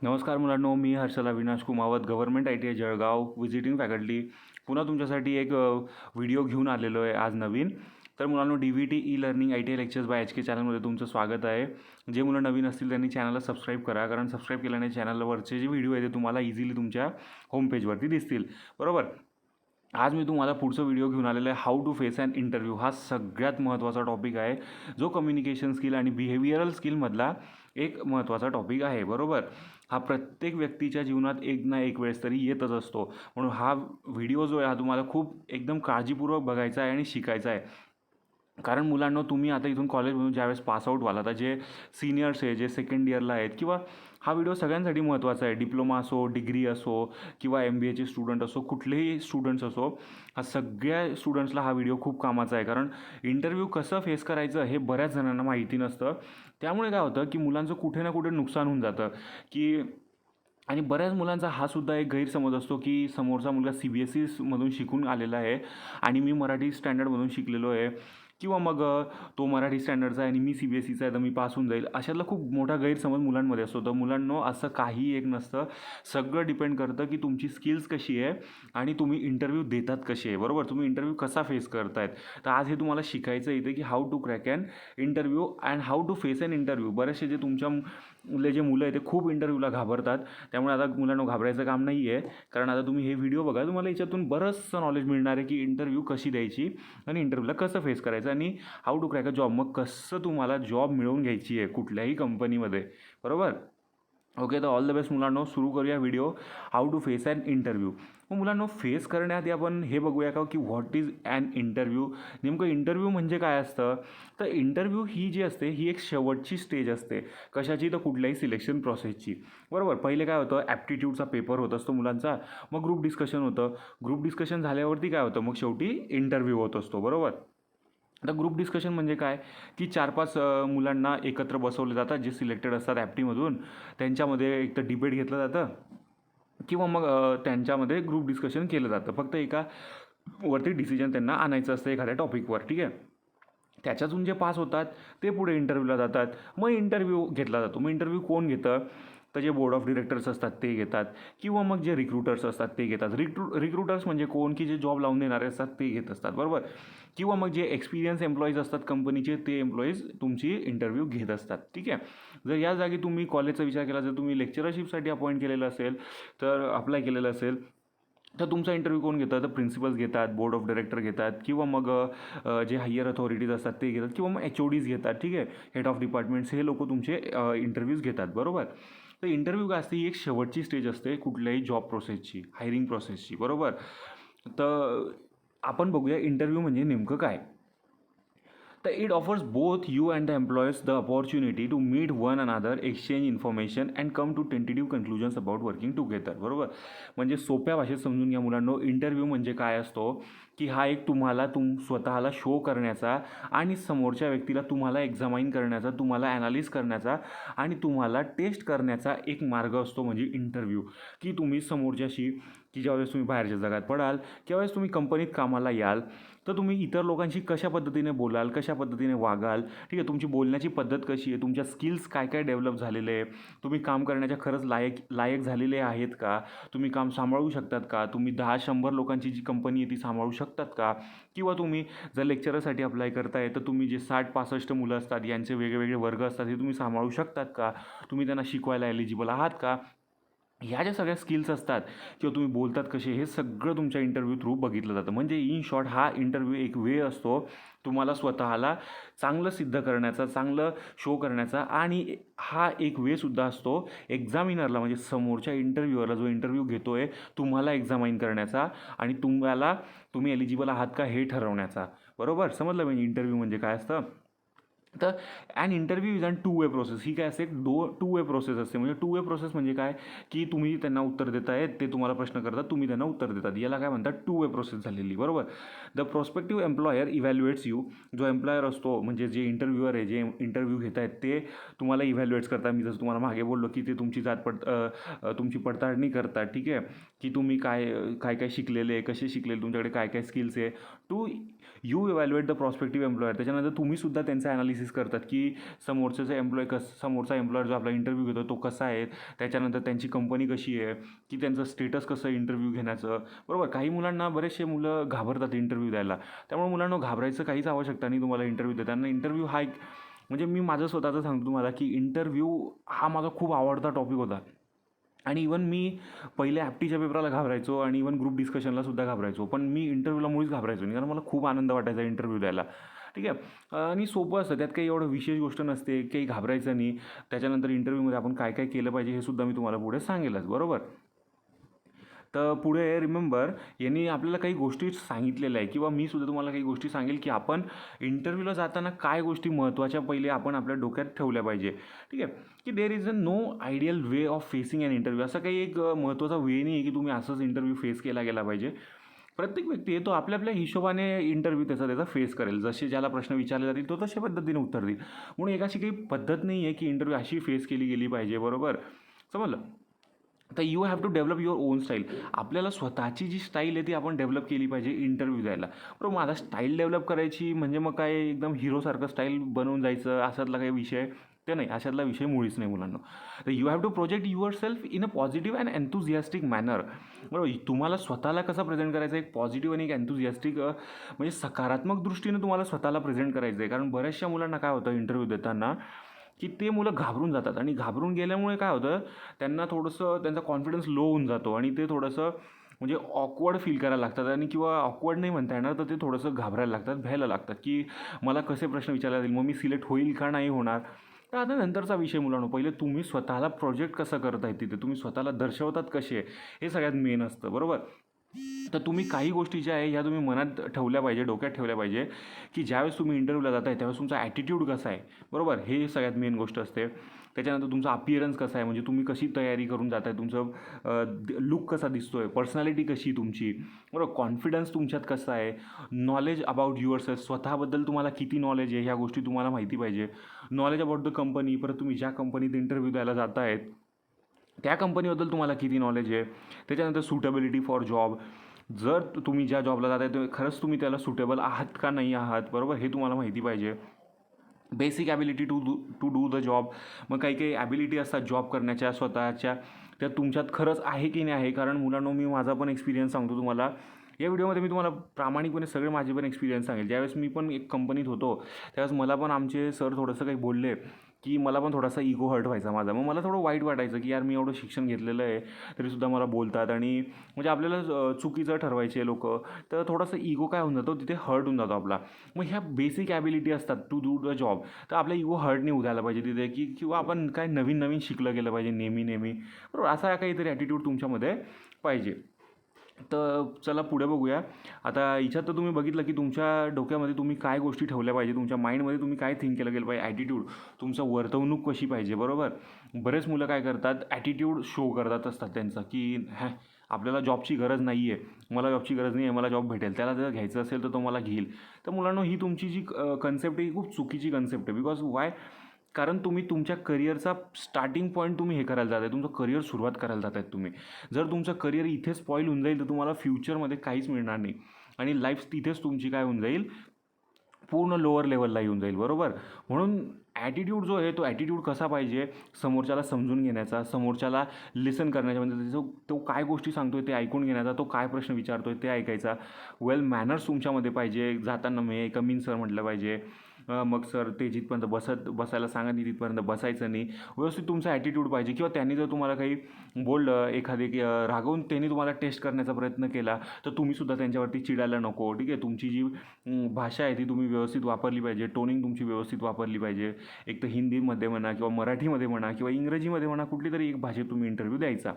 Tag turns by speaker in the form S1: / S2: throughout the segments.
S1: नमस्कार मुलांनो, मी Harshal Avinash Kumawat, government ITI Jalgaon, visiting faculty. पुन्हा तुमच्यासाठी एक व्हिडिओ घेऊन आलेलो आहे आज नवीन. तर मुलांनो, DVT e learning ITI lectures by HK चॅनलमध्ये तुमचं स्वागत आहे. जे मुलं नवीन असतील त्यांनी चॅनलला सबस्क्राईब करा, कारण सबस्क्राईब केल्याने चॅनलवरचे जे व्हिडिओ आहे ते तुम्हाला इझिली तुमच्या होम पेजवरती दिसतील. बरोबर. आज मी तुम्हाला पुढचा व्हिडिओ घेऊन आलेला आहे, how to face and interview. हा सगळ्यात महत्त्वाचा टॉपिक आहे, जो कम्युनिकेशन स्किल आणि बिहेवियरल स्किलमधला एक महत्त्वाचा टॉपिक आहे. बरोबर. हा प्रत्येक व्यक्तीच्या जीवनात एक ना एक वेळेस तरी येतच असतो. म्हणून हा व्हिडिओ जो आहे हा तुम्हाला खूप एकदम काळजीपूर्वक बघायचा आहे आणि शिकायचा आहे. कारण मुलांना तुम्ही आता इथून कॉलेजमधून ज्यावेळेस पासआउट व्हाल, आता जे सिनियर्स आहे, जे सेकंड इयरला आहेत, किंवा हा व्हिडिओ सगळ्यांसाठी महत्त्वाचा आहे. डिप्लोमा असो, डिग्री असो, किंवा MBAचे स्टुडंट असो, कुठलेही स्टुडंट्स असो, हा सगळ्या स्टुडंट्सला हा व्हिडिओ खूप कामाचा आहे. कारण इंटरव्ह्यू कसं फेस करायचं हे बऱ्याच जणांना माहिती नसतं. त्यामुळे काय होतं की मुलांचं कुठे ना कुठे नुकसान होऊन जातं की. आणि बऱ्याच मुलांचा हा सुद्धा एक गैरसमज असतो की समोरचा मुलगा CBSEमधून शिकून आलेला आहे आणि मी मराठी स्टँडर्डमधून शिकलेलो आहे, किंवा मग तो मराठी स्टँडर्डचा आहे आणि मी CBSEचा आहे तर मी पास होऊन जाईल. अशातला खूप मोठा गैरसमज मुलांमध्ये असतो. तर मुलांनो, असं काही एक नसतं. सगळं डिपेंड करतं की तुमची स्किल्स कशी आहे आणि तुम्ही इंटरव्ह्यू देतात कशी आहे. बरोबर. तुम्ही इंटरव्ह्यू कसा फेस करतायत. तर आज हे तुम्हाला शिकायचं इथे की how to crack and interview and how to face and interview. बरेचसे जे तुमच्याले जे मुलं आहे ते खूप इंटरव्ह्यूला घाबरतात. त्यामुळे आता मुलांना घाबरायचं काम नाही आहे, कारण आता तुम्ही हे व्हिडिओ बघा, तुम्हाला याच्यातून बरंचसं नॉलेज मिळणार आहे की इंटरव्ह्यू कशी द्यायची आणि इंटरव्ह्यूला कसं फेस करायचं आणि how to crack a job. मग कसं तुम्हाला जॉब मिळवून घ्यायची आहे कुठल्याही कंपनीमध्ये. बरोबर. ओके, तर ऑल द बेस्ट मुलांनो. सुरू करूया video, how to face and interview. मग मुलांनो, फेस करण्याआधी आपण हे बघूया का की व्हॉट इज ॲन इंटरव्ह्यू. नेमकं इंटरव्ह्यू म्हणजे काय असतं. तर इंटरव्ह्यू ही जी असते ही एक शेवटची स्टेज असते. कशाची? तर कुठल्याही सिलेक्शन प्रोसेसची. बरोबर. पहिले काय होतं, ॲप्टिट्यूडचा पेपर होत असतो मुलांचा, मग ग्रुप डिस्कशन होतं. ग्रुप डिस्कशन झाल्यावरती काय होतं, मग शेवटी इंटरव्ह्यू होत असतो. बरोबर. आता ग्रुप डिस्कशन म्हणजे काय की 4-5 मुलांना एकत्र बसवले जातात जे सिलेक्टेड असतात ॲप्टीमधून. त्यांच्यामध्ये एक तर डिबेट घेतलं जातं, किंवा मग त्यांच्यामध्ये ग्रुप डिस्कशन केलं जातं. फक्त एका वरती डिसिजन त्यांना आणायचं असतं एखाद्या टॉपिकवर. ठीक आहे. त्याच्यातून जे पास होतात ते पुढे इंटरव्ह्यूला जातात. मग इंटरव्ह्यू घेतला जातो. मग इंटरव्ह्यू कोण घेतं, तर जे बोर्ड ऑफ डिरेक्टर्स असतात ते घेतात, किंवा मग जे रिक्रुटर्स असतात ते घेतात. रिक्रुटर्स म्हणजे कोण, की जे जॉब लावून देणारे असतात ते घेत असतात. बरोबर. किंवा मग जे एक्सपिरियन्स एम्प्लॉईज असतात कंपनीचे ते एम्प्लॉईज तुमची इंटरव्ह्यू घेत असतात. ठीक आहे. जर या जागी तुम्ही कॉलेजचा विचार केला, जर तुम्ही लेक्चरशिपसाठी अपॉइंट केलेलं असेल, तर अप्लाय केलेलं असेल, तर तुमचा इंटरव्ह्यू कोण घेतात, तर प्रिन्सिपल्स घेतात, बोर्ड ऑफ डायरेक्टर घेतात, किंवा मग जे हायर अथॉरिटीज असतात ते घेतात, किंवा मग HODs घेतात. ठीक आहे. हेड ऑफ डिपार्टमेंट्स, हे लोक तुमचे इंटरव्ह्यूज घेतात. बरोबर. तर इंटरव्ह्यू काय असते, ही एक शेवटची स्टेज असते कुठल्याही जॉब प्रोसेसची, हायरिंग प्रोसेसची. बरोबर. तर आपण बघूया इंटरव्ह्यू म्हणजे नेमकं काय. तर it offers both you and the employers the opportunity to meet one another, exchange information and come to tentative conclusions about working together. बरोबर. म्हणजे सोप्या भाषेत समजून घ्या मुलांनो, इंटरव्ह्यू म्हणजे काय असतो की हा एक तुम्हाला स्वतःला शो करण्याचा आणि समोरच्या व्यक्तीला तुम्हाला एक्झामाइन करण्याचा, तुम्हाला ॲनालिस करण्याचा आणि तुम्हाला टेस्ट करण्याचा एक मार्ग असतो, म्हणजे इंटरव्ह्यू. की तुम्ही समोरच्याशी, की ज्यावेळेस तुम्ही बाहेरच्या जगात पडाल, ज्यावेळेस तुम्ही कंपनीत कामाला याल, तर तुम्ही इतर लोकांशी कशा पद्धतीने बोलाल, कशा पद्धतीने वागाल. ठीक आहे. तुमची बोलण्याची पद्धत कशी आहे, तुमच्या स्किल्स काय काय डेव्हलप झालेले आहे, तुम्ही काम करण्याच्या खरंच लायक झालेले आहेत का, तुम्ही काम सांभाळू शकतात का, तुम्ही 10-100 लोकांची जी कंपनी आहे ती सांभाळू शकतात का, किंवा तुम्ही जर लेक्चरसाठी अप्लाय करताय तर तुम्ही जे 60-65 मुलं असतात यांचे वेगवेगळे वर्ग असतात हे तुम्ही सांभाळू शकतात का, तुम्ही त्यांना शिकवायला एलिजिबल आहात का. ह्या ज्या सगळ्या स्किल्स असतात, किंवा तुम्ही बोलतात कसे, हे सगळं तुमच्या इंटरव्ह्यू थ्रू बघितलं जातं. म्हणजे इन शॉर्ट हा इंटरव्ह्यू एक वे असतो तुम्हाला स्वतःला चांगलं सिद्ध करण्याचा, चांगलं शो करण्याचा. आणि हा एक वेसुद्धा असतो एक्झामिनरला, म्हणजे समोरच्या इंटरव्ह्यूअरला, जो इंटरव्ह्यू घेतो आहे, तुम्हाला एक्झामाइन करण्याचा आणि तुम्ही एलिजिबल आहात का हे ठरवण्याचा. बरोबर. समजलं म्हणजे इंटरव्ह्यू म्हणजे काय असतं. तर an interview is an two way process. ही काय असते, टू वे प्रोसेस असते. म्हणजे टू वे प्रोसेस म्हणजे काय, की तुम्ही त्यांना उत्तर देताय, ते तुम्हाला प्रश्न करतात, तुम्ही त्यांना उत्तर देतात. याला काय म्हणतात, टू वे प्रोसेस झालेली. बरोबर. The prospective employer evaluates you. जो एम्प्लॉयर असतो, म्हणजे जे इंटरव्ह्यूअर आहे, जे इंटरव्ह्यू घेत आहेत, ते तुम्हाला इव्हॅल्युएट्स करतात. मी जसं तुम्हाला मागे बोललो की ते तुमची तुमची पडताळणी करतात. ठीक आहे. की तुम्ही काय काय काय शिकलेले, कसे शिकलेले, तुमच्याकडे काय काय स्किल्स आहे. To you evaluate the prospective employer. त्याच्यानंतर तुम्हीसुद्धा त्यांचं ॲनालिसिस करतात की समोरचं समोरचा एम्प्लॉयर जो आपला इंटरव्ह्यू घेतो तो कसा आहे, त्याच्यानंतर त्यांची कंपनी कशी आहे, की त्यांचं स्टेटस कसं आहे इंटरव्ह्यू घेण्याचं. बरोबर, काही मुलांना बरेचसे मुलं घाबरतात इंटरव्ह्यू द्यायला. त्यामुळे मुलांना घाबरायचं काहीच आवश्यकता नाही तुम्हाला इंटरव्ह्यू देताना. इंटरव्ह्यू हा एक म्हणजे मी माझं स्वतःचं सांगतो तुम्हाला की इंटरव्ह्यू हा माझा खूप आवडता टॉपिक होता. आणि इवन मी पहिले ॲप्टीच्या पेपराला घाबरायचो आणि इवन ग्रुप डिस्कशनलासुद्धा घाबरायचो. पण मी इंटरव्ह्यूला मुळीच घाबरायचो नाही, कारण मला खूप आनंद वाटायचा इंटरव्ह्यू द्यायला. ठीक आहे. आणि सोपं असतं, त्यात काही एवढं विशेष गोष्ट नसते, काही घाबरायचं नाही. त्याच्यानंतर इंटरव्ह्यूमध्ये आपण काय काय केलं पाहिजे हे सुद्धा मी तुम्हाला पुढे सांगेलच. बरोबर. तर पुढे रिमेंबर यांनी आपल्याला काही गोष्टी सांगितलेल्या आहे किंवा मी सुद्धा तुम्हाला काही गोष्टी सांगेल की आपण इंटरव्ह्यूला जाताना काय गोष्टी महत्त्वाच्या पहिले आपण आपल्या डोक्यात ठेवल्या पाहिजे. ठीक आहे. की there is a no ideal way of facing an interview. असं काही एक महत्त्वाचा वे नाही आहे की तुम्ही असंच इंटरव्ह्यू फेस केला गेला पाहिजे. प्रत्येक व्यक्ती आहे तो आपल्या आपल्या हिशोबाने इंटरव्ह्यू त्याचा फेस करेल. जसे ज्याला प्रश्न विचारले जातील तो तशा पद्धतीने उत्तर देईल. म्हणून एक अशी काही पद्धत नाही आहे की इंटरव्ह्यू अशी फेस केली गेली पाहिजे. बरोबर, समजलं. तर you have to develop your own style. आपल्याला स्वतःची जी स्टाईल आहे ती आपण डेव्हलप केली पाहिजे इंटरव्ह्यू द्यायला. बरोबर, माझा स्टाईल डेव्हलप करायची म्हणजे मग काय एकदम हिरोसारखं स्टाईल बनवून जायचं अशातला काही विषय ते नाही, अशातला विषय मुळीच नाही मुलांना. तर you have to project yourself in a positive and enthusiastic manner. बरोबर, तुम्हाला स्वतःला कसं प्रेझेंट करायचं, एक पॉझिटिव्ह आणि एक एन्थुझियास्टिक म्हणजे सकारात्मक दृष्टीने तुम्हाला स्वतःला प्रेझेंट करायचं आहे. कारण बऱ्याचशा मुलांना काय होतं इंटरव्ह्यू देताना की ते मुलं घाबरून जातात आणि घाबरून गेल्यामुळे काय होतं त्यांना थोडंसं त्यांचा कॉन्फिडन्स लो होऊन जातो आणि ते थोडंसं म्हणजे ऑकवर्ड फील करायला लागतात आणि किंवा ऑकवर्ड नाही म्हणता येणार तर ते थोडंसं घाबरायला लागतात, भ्यायला लागतात की मला कसे प्रश्न विचारले जातील, मग मी सिलेक्ट होईल का नाही होणार. तर आता नंतरचा विषय मुलांनो, पहिले तुम्ही स्वतःला प्रोजेक्ट कसं करताय तिथे तुम्ही स्वतःला दर्शवतात कसे हे सगळ्यात मेन असतं. बरोबर. तर तुम्ही काही गोष्टी ज्या आहे ह्या तुम्ही मनात ठेवल्या पाहिजे, डोक्यात ठेवल्या पाहिजे की ज्यावेळेस तुम्ही इंटरव्ह्यूला जाताय त्यावेळेस तुमचा ॲटिट्यूड कसा आहे. बरोबर, हे सगळ्यात मेन गोष्ट असते. त्याच्यानंतर तुमचा अपिअरन्स कसा आहे, म्हणजे तुम्ही कशी तयारी करून जाताय, तुमचं लुक कसा दिसतो आहे, पर्सनॅलिटी कशी तुमची. बरोबर, कॉन्फिडन्स तुमच्यात कसा आहे, नॉलेज अबाउट युअर सेल्फ, स्वतःबद्दल तुम्हाला किती नॉलेज आहे ह्या गोष्टी तुम्हाला माहिती पाहिजे. नॉलेज अबाउट द कंपनी, परत तुम्ही ज्या कंपनीत इंटरव्ह्यू द्यायला जात आहेत त्या कंपनीबद्दल तुम्हाला किती नॉलेज आहे. त्याच्यानंतर सुटेबिलिटी फॉर जॉब, जर तुम्ही ज्या जॉबला जात आहे ते खरंच तुम्ही त्याला सुटेबल आहात का नाही आहात. बरोबर, हे तुम्हाला माहिती पाहिजे. Basic ability to do the job, मग काही काही ॲबिलिटी असतात जॉब करण्याच्या स्वतःच्या, त्या तुमच्यात खरंच आहे की नाही आहे. कारण मुलांनो मी माझा पण एक्सपिरियन्स सांगतो तुम्हाला या व्हिडिओमध्ये. मी तुम्हाला प्रामाणिकपणे सगळे माझे पण एक्सपिरियन्स सांगेल. ज्यावेळेस मी पण एक कंपनीत होतो त्यावेळेस मला पण आमचे सर थोडंसं काही बोलले की मला पण थोडासा इगो हर्ट व्हायचा माझा. मग मला थोडं वाईट वाटायचं की यार मी एवढं शिक्षण घेतलेलं आहे तरीसुद्धा मला बोलतात आणि म्हणजे आपल्याला चुकीचं ठरवायचे लोक, तर थोडंसं इगो काय होऊन जातो तिथे हर्ट होऊन जातो आपला. मग ह्या बेसिक ॲबिलिटी असतात टू डू द जॉब, तर आपला इगो हर्ट नाही उद्याला पाहिजे तिथे की किंवा आपण काय नवीन नवीन शिकलं गेलं पाहिजे नेहमी नेहमी. बरोबर, असा काहीतरी ॲटिट्यूड तुमच्यामध्ये पाहिजे. तर चला पुढे बघूया. आता याच्यात तर तुम्ही बघितलं की तुमच्या डोक्यामध्ये तुम्ही काय गोष्टी ठेवल्या पाहिजे, तुमच्या माइंडमध्ये तुम्ही काय थिंक केलं गेलं पाहिजे, ॲटिट्यूड, तुमचं वर्तवणूक कशी पाहिजे. बरोबर, बरेच मुलं काय करतात ॲटिट्यूड शो करतात असतात त्यांचा की आपल्याला जॉबची गरज नाही आहे, मला जॉबची गरज नाही आहे, मला जॉब भेटेल, त्याला जर घ्यायचं असेल तर तो मला घेईल. तर मुलांनो ही तुमची जी कन्सेप्ट आहे ही खूप चुकीची कन्सेप्ट आहे. बिकॉज वाय, कारण तुम्ही तुमच्या करिअरचा स्टार्टिंग पॉईंट तुम्ही हे करायला जात आहे, तुमचं करिअर सुरुवात करायला जात आहेत तुम्ही. जर तुमचं करिअर इथे स्पॉईल होऊन जाईल तर तुम्हाला फ्युचरमध्ये काहीच मिळणार नाही आणि लाईफ तिथेच तुमची काय होऊन जाईल, पूर्ण लोअर लेवलला येऊन जाईल. बरोबर, म्हणून ॲटिट्यूड जो आहे तो ॲटिट्यूड कसा पाहिजे, समोरच्याला समजून घेण्याचा, समोरच्याला लिसन करण्याचा, म्हणजे त्याचं तो काय गोष्टी सांगतो आहे ते ऐकून घेण्याचा, तो काय प्रश्न विचारतो आहे ते ऐकायचा. वेल मॅनर्स तुमच्यामध्ये पाहिजे. जाताना मे कमीन सर म्हटलं पाहिजे. मग सर ते जिथपर्यंत बसायला सांगा नाही तिथपर्यंत बसायचं नाही. व्यवस्थित तुमचा ॲटिट्यूड पाहिजे. किंवा त्यांनी जर तुम्हाला काही बोललं एखादे की रागवून त्यांनी तुम्हाला टेस्ट करण्याचा प्रयत्न केला तर तुम्हीसुद्धा त्यांच्यावरती चिडायला नको. ठीक आहे, तुमची जी भाषा आहे ती तुम्ही व्यवस्थित वापरली पाहिजे, टोनिंग तुमची व्यवस्थित वापरली पाहिजे. एक तर हिंदीमध्ये म्हणा किंवा मराठीमध्ये म्हणा किंवा इंग्रजीमध्ये म्हणा, कुठली तरी एक भाषेत तुम्ही इंटरव्ह्यू द्यायचा.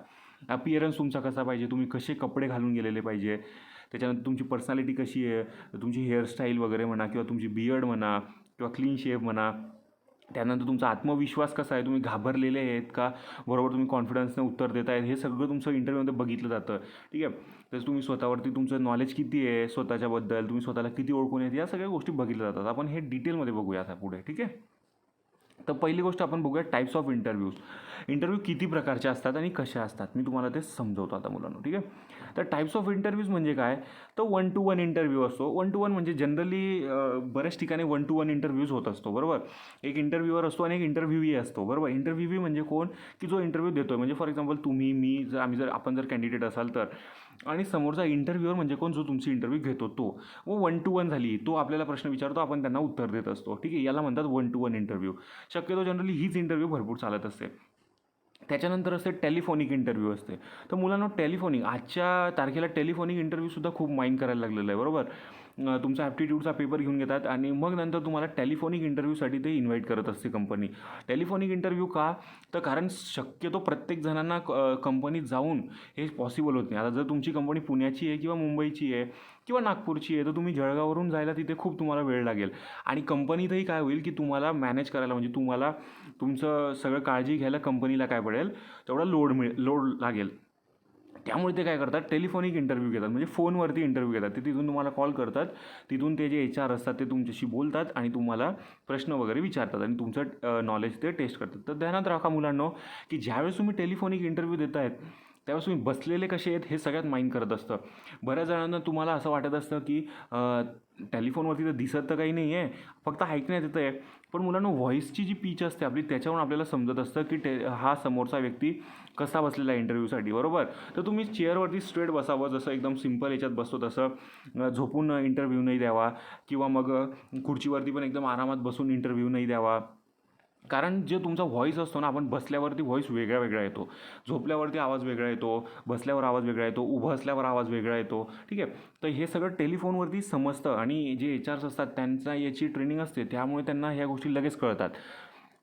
S1: अपिअरन्स तुमचा कसा पाहिजे, तुम्ही कसे कपडे घालून गेलेले पाहिजे, त्याच्यानंतर तुमची पर्सनॅलिटी कशी आहे, तुमची हेअरस्टाईल वगैरे म्हणा किंवा तुमची बियर्ड म्हणा किंवा क्लीन शेव म्हणा. त्यानंतर तुमचा आत्मविश्वास कसा आहे, तुम्ही घाबरलेले आहेत का, बरोबर तुम्ही कॉन्फिडन्सने उत्तर देत आहेत, हे सगळं तुमचं इंटरव्ह्यूमध्ये बघितलं जातं. ठीक आहे, तर तुम्ही स्वतःवरती तुमचं नॉलेज किती आहे स्वतःच्याबद्दल, तुम्ही स्वतःला किती ओळखून येत, या सगळ्या गोष्टी बघितल्या जातात. आपण हे डिटेलमध्ये बघूया आता पुढे. ठीक आहे, तर पहिली गोष्ट आपण बघूया टाईप्स ऑफ इंटरव्ह्यूज. इंटरव्ह्यू किती प्रकारचे असतात आणि कशा असतात मी तुम्हाला ते समजवतो आता मुलांना. ठीक आहे, तर टाईप्स ऑफ इंटरव्ह्यूज म्हणजे काय, तर 1 to 1 इंटरव्ह्यू असतो. 1 to 1 म्हणजे जनरली बऱ्याच ठिकाणी 1 to 1 इंटरव्ह्यूज होत असतो, बरोबर. एक इंटरव्ह्यूअर असतो आणि एक इंटरव्ह्यूई असतो, बरोबर. इंटरव्ह्यूई म्हणजे कोण, की जो इंटरव्ह्यू देतो आहे. म्हणजे फॉर एक्झाम्पल तुम्ही, मी, आपण जर कॅन्डिडेट असाल तर, आणि समोरचा इंटरव्ह्यूअर म्हणजे कोण, जो तुमची इंटरव्ह्यू घेतो तो. व 1 to 1 झाली, तो आपल्याला प्रश्न विचारतो, आपण त्यांना उत्तर देत असतो, ठीक आहे. याला म्हणतात 1 to 1 इंटरव्ह्यू. शक्यतो जनरली हीच इंटरव्ह्यू भरपूर चालत असते. त्याच्यानंतर असते टेलिफोनिक इंटरव्ह्यू असते. तर मुलांना टेलिफोनिक, आजच्या तारखेला टेलिफोनिक इंटरव्ह्यूसुद्धा खूप माईंड करायला लागलेलं आहे, बरोबर. तुमचा ॲप्टिट्यूडचा पेपर घेऊन घेतात आणि मग नंतर तुम्हाला टेलिफोनिक इंटरव्ह्यूसाठी ते इन्व्हाइट करत असते कंपनी. टेलिफोनिक इंटरव्ह्यू का, तर कारण शक्यतो प्रत्येक जणांना कंपनीत जाऊन हे पॉसिबल होत नाही. आता जर तुमची कंपनी पुण्याची आहे किंवा मुंबईची आहे किंवा नागपूरची आहे, तर तुम्ही जळगाववरून जायला तिथे खूप तुम्हाला वेळ लागेल. आणि कंपनीतही काय होईल, की तुम्हाला मॅनेज करायला, म्हणजे तुम्हाला तुमचं सगळं काळजी घ्यायला कंपनीला काय पडेल, तेवढा लोड लागेल. त्यामुळे ते काय करतात, टेलिफोनिक इंटरव्ह्यू घेतात, म्हणजे फोनवरती इंटरव्ह्यू घेतात. ते तिथून तुम्हाला कॉल करतात, तिथून ते जे HR असतात ते तुमच्याशी बोलतात आणि तुम्हाला प्रश्न वगैरे विचारतात आणि तुमचं नॉलेज ते टेस्ट करतात. तर ध्यानात राखा मुलांनो, की ज्यावेळेस तुम्ही टेलिफोनिक इंटरव्ह्यू देत आहेत, त्यावेळेस तुम्ही बसलेले कसे आहेत हे सगळ्यात माईंड करत असतं. बऱ्याच जणांना तुम्हाला असं वाटत असतं, की टेलिफोनवरती तर दिसत तर काही नाही आहे, फक्त ऐकण्यात येतं आहे. पण मुलांना व्हॉईसची जी पीच असते आपली, त्याच्यावरून आपल्याला समजत असतं की हा समोरचा व्यक्ती कसा बसलेला आहे इंटरव्ह्यूसाठी, बरोबर. तर तुम्ही चेअरवरती स्ट्रेट बसावं, जसं एकदम सिम्पल याच्यात बसतो तसं. झोपून इंटरव्ह्यू नाही द्यावा, किंवा मग खुर्चीवरती पण एकदम आरामात बसून इंटरव्ह्यू नाही द्यावा. कारण जे तुमचा व्हॉईस असतो ना, आपण बसल्यावरती व्हॉईस वेगळा वेगळा येतो, झोपल्यावरती आवाज वेगळा येतो, बसल्यावर आवाज वेगळा येतो, उभं असल्यावर आवाज वेगळा येतो, ठीक आहे. तर हे सगळं टेलिफोनवरती समजतं आणि जे HRs असतात त्यांचा याची ट्रेनिंग असते, त्यामुळे त्यांना ह्या गोष्टी लगेच कळतात.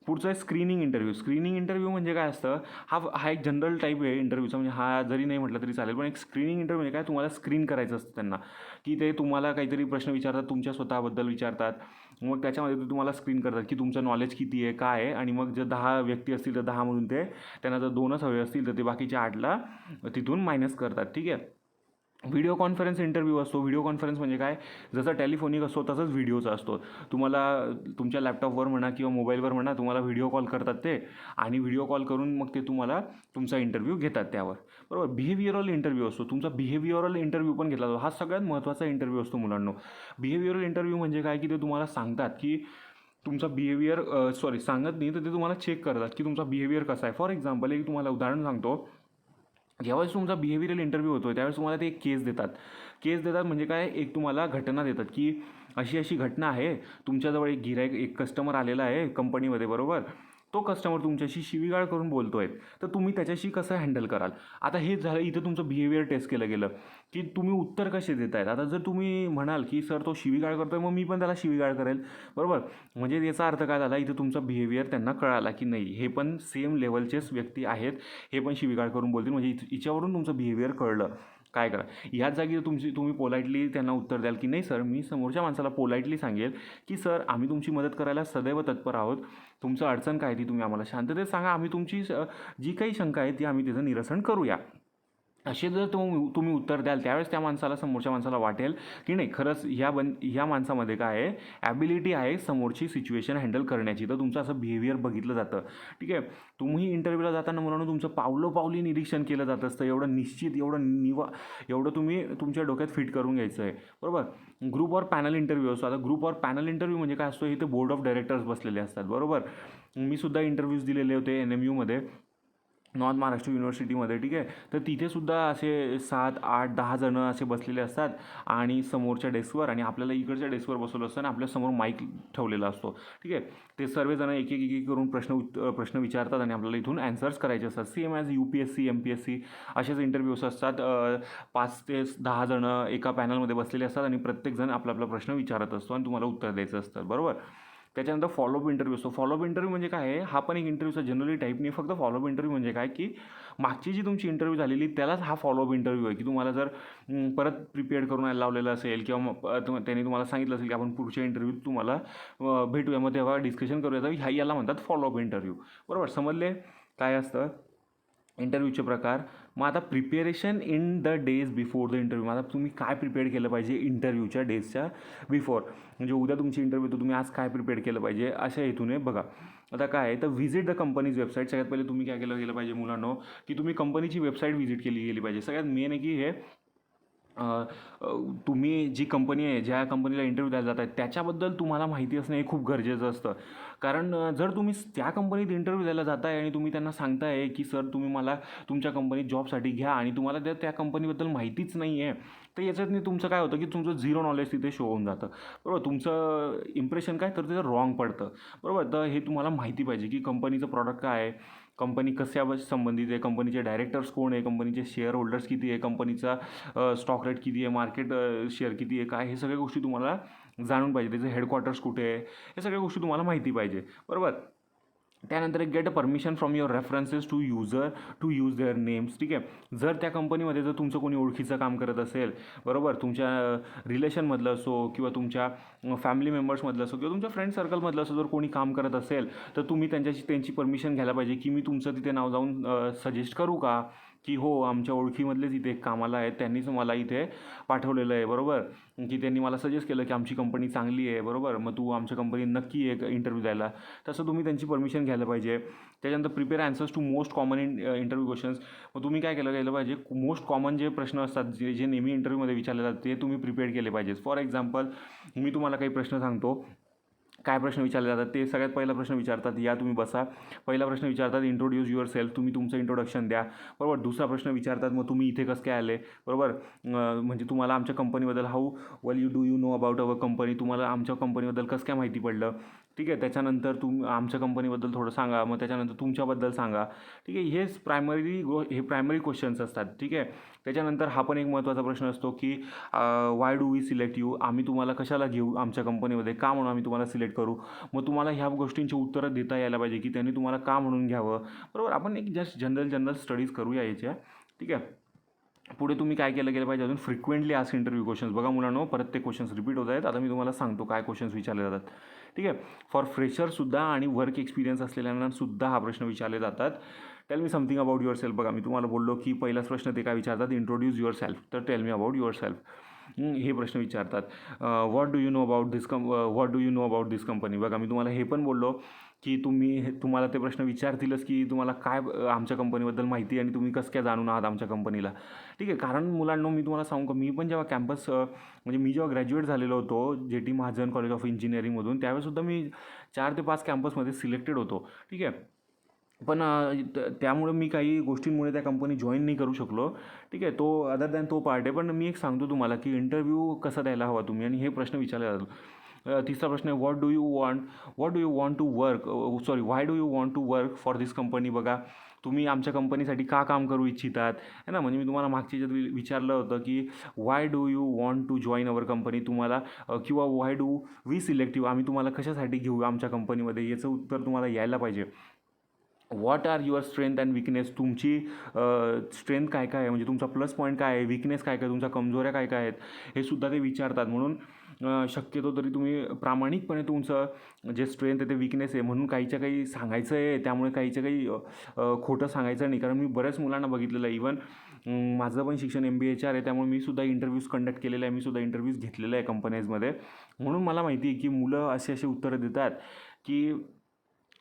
S1: पुढचं आहे स्क्रीनिंग इंटरव्ह्यू. स्क्रीनिंग इंटरव्ह्यू म्हणजे काय असतं, हा एक जनरल टाईप आहे इंटरव्ह्यूचा, म्हणजे हा जरी नाही म्हटलं तरी चालेल. पण एक स्क्रीनिंग इंटरव्ह्यू म्हणजे काय, तुम्हाला स्क्रीन करायचं असतं त्यांना, की ते तुम्हाला काहीतरी प्रश्न विचारतात, तुमच्या स्वतःबद्दल विचारतात. मग त्याच्यामध्ये ते तुम्हाला स्क्रीन करतात, की तुमचं नॉलेज किती आहे, काय आहे. आणि मग जर 10 व्यक्ती असतील तर 10मधून ते, त्यांना जर 2च हवे असतील तर ते बाकीचे 8ला तिथून मायनस करतात, ठीक आहे. व्हिडिओ कॉन्फरन्स इंटरव्ह्यू असतो. व्हिडिओ कॉन्फरन्स म्हणजे काय, जसं टेलिफोनिक असतो तसंच व्हिडिओचा असतो. तुम्हाला तुमच्या लॅपटॉपवर म्हणा किंवा मोबाईलवर म्हणा, तुम्हाला व्हिडिओ कॉल करतात ते, आणि व्हिडिओ कॉल करून मग ते तुम्हाला तुमचा इंटरव्ह्यू घेतात त्यावर, बरोबर. बिहेवियरल इंटरव्ह्यू असतो. तुमचा बिहेवियरल इंटरव्ह्यू पण घेतला जातो. हा सगळ्यात महत्त्वाचा इंटरव्ह्यू असतो मुलांनो. बिहेवियरल इंटरव्ह्यू म्हणजे काय, की ते तुम्हाला सांगतात की तुमचा बिहेवियर, सांगत नाही तर ते तुम्हाला चेक करतात की तुमचा बिहेवियर कसा आहे. फॉर एक्झाम्पल एक तुम्हाला उदाहरण सांगतो. ज्यावेळेस तुमचा बिहेवियरल इंटरव्ह्यू होतो त्यावेळेस तुम्हाला ते एक केस देतात म्हणजे काय, एक तुम्हाला घटना देतात की अशी अशी घटना आहे, तुमच्याजवळ एक कस्टमर आलेला आहे कंपनीमध्ये, बरोबर. तो कस्टमर तुमच्याशी शिवीगाळ करून बोलतो आहे, तर तुम्ही त्याच्याशी कसं हँडल कराल. आता हे झालं, इथं तुमचं बिहेवियर टेस्ट केलं गेलं, की तुम्ही उत्तर कसे देत आहेत. आता जर तुम्ही म्हणाल की सर तो शिवीगाळ करतो आहे, मग मी पण त्याला शिवीगाळ करेल, बरोबर. म्हणजे याचा अर्थ काय झाला, इथं तुमचा बिहेवियर त्यांना कळाला की नाही, हे पण सेम लेवलचेच व्यक्ती आहेत, हे पण शिवीगाळ करून बोलतील, म्हणजे हिच्यावरून तुमचं बिहेवियर कळलं. काय करा, ह्याच जागी तुम्ही पोलाइटली त्यांना उत्तर द्याल की नाही सर, मी समोरच्या माणसाला पोलाइटली सांगेल की सर, आम्ही तुमची मदत करायला सदैव तत्पर आहोत, तुमचं अडचण काय ती तुम्ही आम्हाला शांततेत सांगा, आम्ही तुमची जी काही शंका आहे ती आम्ही तिचं निरसन करूया. असे जर तुम्ही उत्तर द्याल, त्यावेळेस त्या माणसाला, समोरच्या माणसाला वाटेल की नाही, खरंच ह्या माणसामध्ये काय आहे, ॲबिलिटी आहे समोरची सिच्युएशन हँडल करण्याची. तर तुमचं असं बिहेवियर बघितलं जातं, ठीक आहे. तुम्ही इंटरव्ह्यूला जाताना मुलांना तुमचं पावलोपावली निरीक्षण केलं जात असतं. एवढं निश्चित, एवढं तुम्ही तुमच्या डोक्यात फिट करून घ्यायचं आहे, बरोबर. ग्रुप ऑर पॅनल इंटरव्ह्यू असतो. आता ग्रुप ऑर पॅनल इंटरव्ह्यू म्हणजे काय असतो, इथे बोर्ड ऑफ डायरेक्टर्स बसलेले असतात, बरोबर. मी सुद्धा इंटरव्ह्यूज दिलेले होते NMUमध्ये, नॉर्थ महाराष्ट्र युनिव्हर्सिटीमध्ये, ठीक आहे. तर तिथेसुद्धा असे 7, 8, 10 जणं असे बसलेले असतात आणि समोरच्या डेस्कवर, आणि आपल्याला इकडच्या डेस्कवर बसवलं असतं आणि आपल्यासमोर माईक ठेवलेला असतो, ठीक आहे. ते सर्वजणं एक एक करून प्रश्न विचारतात आणि आपल्याला इथून ॲन्सर्स करायचे असतात. सेम ॲज UPSC MPSC असेच इंटरव्ह्यूज असतात. 5 ते 10 जणं एका पॅनलमध्ये बसलेले असतात आणि प्रत्येकजण आपला आपला प्रश्न विचारत असतो आणि तुम्हाला उत्तर द्यायचं असतं, बरोबर. त्याच्यानंतर फॉलोअप इंटरव्ह्यू असतो. फॉलोअप इंटरव्ह्यू म्हणजे काय आहे, हा पण एक इंटरव्ह्यूचा जनरली टाईप नाही. फक्त फॉलोअप इंटरव्ह्यू म्हणजे काय, की मागची जी तुमची इंटरव्ह्यू झालेली त्यालाच हा फॉलोअप इंटरव्ह्यू आहे, की तुम्हाला जर परत प्रिपेअर करून यायला लावलेलं असेल, किंवा त्यांनी तुम्हाला सांगितलं असेल की आपण पुढच्या इंटरव्ह्यूत तुम्हाला भेटूया, मग तेव्हा डिस्कशन करूया, याला म्हणतात फॉलोअप इंटरव्ह्यू, बरोबर. समजले काय असतं इंटरव्ह्यूचे प्रकार. मग आता preparation in the days before the interview. आता तुम्ही काय प्रिपेअर केलं पाहिजे इंटरव्ह्यूच्या डेजच्या बिफोर, म्हणजे उद्या तुमची इंटरव्ह्यू, तर तुम्ही आज काय प्रिपेअर केलं पाहिजे, अशा हेतूने बघा. आता काय आहे तर व्हिजिट द कंपनीज वेबसाईट. सगळ्यात पहिले तुम्ही काय केलं गेलं पाहिजे मुलांनो, की तुम्ही कंपनीची वेबसाईट व्हिजिट केली गेली पाहिजे. सगळ्यात मेन आहे की हे अ, अ, तुम्ही जी कंपनी आहे, ज्या कंपनीला इंटरव्ह्यू द्यायला जात आहे त्याच्याबद्दल तुम्हाला माहिती असणं हे खूप गरजेचं असतं. कारण जर तुम्ही त्या कंपनीत इंटरव्ह्यू द्यायला जाताय आणि तुम्ही त्यांना सांगताय की सर तुम्ही मला तुमच्या कंपनीत जॉबसाठी घ्या आणि तुम्हाला त्या कंपनीबद्दल माहितीच नाही आहे, तर याच्यातनी तुमचं काय होतं की तुमचं झिरो नॉलेज तिथे शो होऊन जातं. बरोबर, तुमचं इम्प्रेशन काय तर तिथं रॉंग पडतं. बरोबर, तर हे तुम्हाला माहिती पाहिजे की कंपनीचं प्रॉडक्ट काय आहे, कंपनी कशावर संबंधित आहे, कंपनीचे डायरेक्टर्स कोण आहे, कंपनीचे शेअर होल्डर्स किती आहे, कंपनीचा स्टॉक रेट किती आहे, मार्केट शेअर किती आहे, काय हे सगळ्या गोष्टी तुम्हाला जाणून पाहिजे. त्याचे हेडक्वार्टर्स कुठे आहे, हे सगळ्या गोष्टी तुम्हाला माहिती पाहिजे. बरोबर, त्यानंतर एक get a permission from your references to user to use their names. ठीक आहे, जर त्या कंपनीमध्ये जर तुमचं कोणी ओळखीचं काम करत असेल, बरोबर, तुमच्या रिलेशनमधलं असो किंवा तुमच्या फॅमिली मेंबर्समधलं असो किंवा तुमच्या फ्रेंड सर्कलमधलं असो, जर कोणी काम करत असेल तर तुम्ही त्यांची परमिशन घ्यायला पाहिजे की मी तुमचं तिथे नाव जाऊन सजेस्ट करू का, की हो आमच्या ओळखीमधलेच इथे एक कामाला आहेत, त्यांनीच मला इथे पाठवलेलं आहे. बरोबर, की त्यांनी मला सजेस्ट केलं की आमची कंपनी चांगली आहे. बरोबर, मग तू आमच्या कंपनीत नक्की एक इंटरव्ह्यू द्यायला. तसं तुम्ही त्यांची परमिशन घ्यायला पाहिजे. त्याच्यानंतर prepare answers to most common interview questions. मग तुम्ही काय केलं गेलं पाहिजे, मोस्ट कॉमन जे प्रश्न असतात जे जे नेहमी इंटरव्ह्यूमध्ये विचारले जातात ते तुम्ही प्रिपेअर केले पाहिजे. फॉर एक्झाम्पल, मी तुम्हाला काही प्रश्न सांगतो, काय प्रश्न विचारले जातात ते. सगळ्यात पहिला प्रश्न विचारतात, या तुम्ही बसा. पहिला प्रश्न विचारतात इंट्रोड्यूस युअर सेल्फ, तुम्ही तुमचं इंट्रोडक्शन द्या. बरोबर, दुसरा प्रश्न विचारतात मग तुम्ही इथे कसं काय आले. बरोबर, म्हणजे तुम्हाला आमच्या कंपनीबद्दल how well you know about our company, तुम्हाला आमच्या कंपनीबद्दल कसं काय माहिती पडलं. ठीक आहे, त्याच्यानंतर आमच्या कंपनीबद्दल थोडं सांगा, मग त्याच्यानंतर तुमच्याबद्दल सांगा. ठीक आहे, हे प्रायमरी क्वेश्चन्स असतात. ठीक आहे, त्याच्यानंतर हा पण एक महत्त्वाचा प्रश्न असतो की why do we select you, आम्ही तुम्हाला कशाला घेऊ आमच्या कंपनीमध्ये, का म्हणून आम्ही तुम्हाला सिलेक्ट करू. मग तुम्हाला ह्या गोष्टींची उत्तरं देता यायला पाहिजे की त्यांनी तुम्हाला का म्हणून घ्यावं. बरोबर, आपण एक जस्ट जनरल स्टडीज करूया याच्या. ठीक आहे, पुढे तुम्ही काय केलं गेलं पाहिजे अजून, फ्रिक्वेंटली आस्क इंटरव्ह्यू क्वेश्चन्स. बघा मुलांनो, परत ते क्वेश्चन्स रिपीट होत आहेत. आता मी तुम्हाला सांगतो काय क्वेश्चन्स विचारले जातात. ठीक आहे, फॉर फ्रेशरसुद्धा आणि वर्क एक्सपिरियन्स असलेल्यांनासुद्धा हा प्रश्न विचारले जातात. Tell me something about your self. बघा मी तुम्हाला बोललो की पहिलाच प्रश्न ते काय विचारतात, इंट्रोड्यूस युअर सेल्फ. तर tell me about your self, हे प्रश्न विचारतात. What do you know about this company. बघा मी तुम्हाला हे पण बोललो की तुम्हाला ते प्रश्न विचारतीलच की तुम्हाला काय आमच्या कंपनीबद्दल माहिती आहे आणि तुम्ही कसं काय जाणून आहात आमच्या कंपनीला. ठीक आहे, कारण मुलांनो मी तुम्हाला सांगू का, मी पण जेव्हा म्हणजे मी जेव्हा ग्रॅज्युएट झालेलो होतो JT महाजन कॉलेज ऑफ इंजिनिअरिंगमधून, त्यावेळेसुद्धा मी 4 ते 5 कॅम्पसमध्ये सिलेक्टेड होतो. ठीक आहे, पण त्यामुळे मी काही गोष्टींमुळे त्या कंपनी जॉईन नाही करू शकलो. ठीक आहे, तो अदर दॅन तो पार्ट आहे. पण मी एक सांगतो तुम्हाला की इंटरव्ह्यू कसा द्यायला हवा तुम्ही, आणि हे प्रश्न विचारले जातात. तिसरा प्रश्न आहे, what do you want to work, why do you want to work for this company. बघा, तुम्ही आमच्या कंपनीसाठी का काम करू इच्छितात, है ना. म्हणजे मी तुम्हाला मागच्या याच्यात विचारलं होतं की why do you want to join our company, तुम्हाला किंवा why do we select you, आम्ही तुम्हाला कशासाठी घेऊ आमच्या कंपनीमध्ये, याचं उत्तर तुम्हाला यायला पाहिजे. What are your strength and weakness, तुमची स्ट्रेंथ काय काय आहे, म्हणजे तुमचा प्लस पॉईंट काय आहे, विकनेस काय काय, तुमच्या कमजोऱ्या काय काय आहेत, हे सुद्धा ते विचारतात. म्हणून शक्यतो तरी तुम्ही प्रामाणिकपणे तुमचं जे स्ट्रेंथ आहे ते विकनेस आहे म्हणून काहीच्या काही सांगायचं आहे, त्यामुळे काहीच्या काही खोटं सांगायचं नाही. कारण मी बऱ्याच मुलांना बघितलेलं आहे, इवन माझं पण शिक्षण MBA आहे, त्यामुळे मी सुद्धा इंटरव्ह्यूज कंडक्ट केलेले आहे, मी सुद्धा इंटरव्ह्यूज घेतलेले आहे कंपनीजमध्ये. म्हणून मला माहिती आहे की मुलं असे उत्तरं देतात की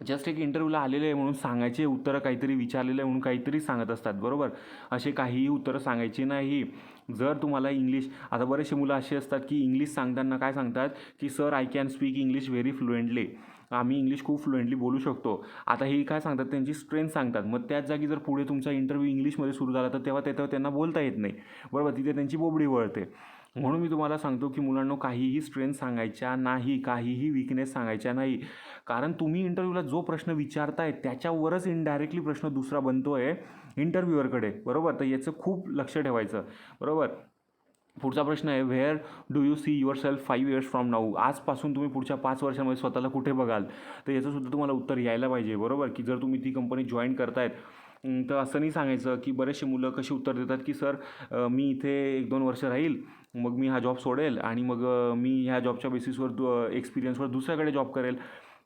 S1: जस्ट एक इंटरव्ह्यूला आलेले आहे म्हणून सांगायचे उत्तरं, काहीतरी विचारलेलं आहे म्हणून काहीतरी सांगत असतात. बरोबर, असे काहीही उत्तरं सांगायची नाही. जर तुम्हाला इंग्लिश, आता बरेचसे मुलं असे असतात की इंग्लिश सांगताना काय सांगतात की sir I can speak English very fluently, आम्ही इंग्लिश खूप फ्लुएंटली बोलू शकतो. आता हे काय सांगतात, त्यांची स्ट्रेंथ सांगतात. मग त्याच जागी जर पुढे तुमचा इंटरव्ह्यू इंग्लिशमध्ये सुरू झाला तर तेव्हा त्यांना बोलता येत नाही. बरोबर, तिथे त्यांची बोबडी वळते. म्हणून मी तुम्हाला सांगतो की मुलांनो, काहीही स्ट्रेंथ सांगायच्या नाही, काहीही विकनेस सांगायच्या नाही. कारण तुम्ही इंटरव्ह्यूला जो प्रश्न विचारताय त्याच्यावरच इनडायरेक्टली प्रश्न दुसरा बनतो आहे इंटरव्ह्युअरकडे. बरोबर, तर याचं खूप लक्ष ठेवायचं. बरोबर, पुढचा प्रश्न आहे, where do you see your self 5 years from now, आजपासून तुम्ही पुढच्या 5 वर्षांमध्ये स्वतःला कुठे बघाल. तर याचंसुद्धा तुम्हाला उत्तर यायला पाहिजे. बरोबर, की जर तुम्ही ती कंपनी जॉईन करतायत तर असं नाही सांगायचं की बरेचसे मुलं कशी उत्तर देतात की सर मी इथे 1-2 वर्ष राहील, मग मी हा जॉब सोडेल आणि मग मी ह्या जॉबच्या बेसिसवर एक्सपिरियन्सवर दुसऱ्याकडे जॉब करेल.